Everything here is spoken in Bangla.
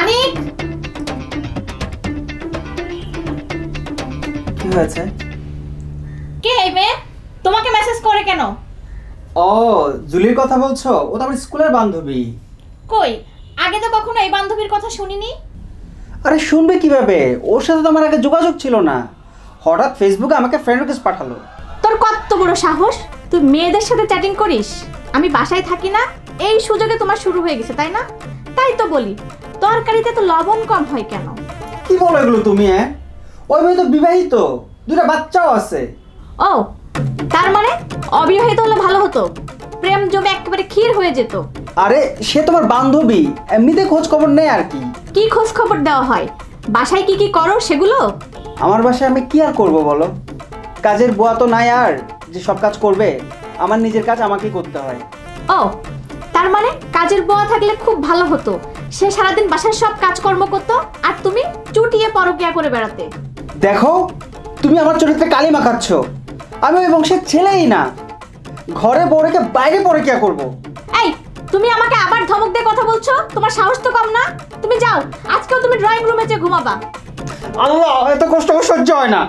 মানিক, কি হয়েছে? কে এই মেয়ে? তোমাকে মেসেজ করে কেন? ও, জুলির কথা বলছো? ও তো আমার স্কুলের বান্ধবী। কই, আগে তো কখনো এই বান্ধবীর কথা শুনিনি। আরে শুনবে কিভাবে? ওর সাথে তো আমার আগে যোগাযোগ ছিল না। হঠাৎ ফেসবুকে আমাকে ফ্রেন্ড রিকোয়েস্ট পাঠালো। তোর কত বড় সাহস, তুই মেয়েদের সাথে চ্যাটিং করিস? আমি বাসায় থাকি না, এই সুযোগে তোমার শুরু হয়ে গেছে তাই না? তাই তো বলি, তরকারিতে তো লবণ কম হয় কেন? কি বলো এগুলো তুমি? ওই মেয়ে তো বিবাহিত, দুটো বাচ্চাও আছে। ও, তার মানে অবিবাহিত হলে ভালো হতো, প্রেম জমে একেবারে ক্ষীর হয়ে যেত। আরে সে তোমার বান্ধবী, এমনিতে খোঁজ খবর নেই আর কি। কি খোঁজ খবর দেওয়া হয়? বাসায় কি কি করো সেগুলো? আমার বাসায় আমি কি আর করবো বলো? কাজের বুয়া তো নাই আর যে সব কাজ করবে। আমার নিজের কাজ আমাকেই করতে হয়। ও, তার মানে কাজের বুয়া থাকলে খুব ভালো হতো, সে সারাদিন বাসার সব কাজকর্ম করতো আর তুমি চুটিয়ে পরকিয়া করে বেড়াতে। দেখো, তুমি আমার চরিত্রে কালি মাখাচ্ছ। আমি ওই বংশের ছেলেই না, ঘরে বউ রেখে বাইরে পরকিয়া করবো। এই, তুমি আমাকে আবার ধমক দিয়ে কথা বলছো? তোমার সাহস তো কম না। তুমি যাও, আজকেও তুমি ড্রয়িং রুমে যেয়ে ঘুমাবা। আল্লাহ, এত কষ্ট সহ্য হয় না।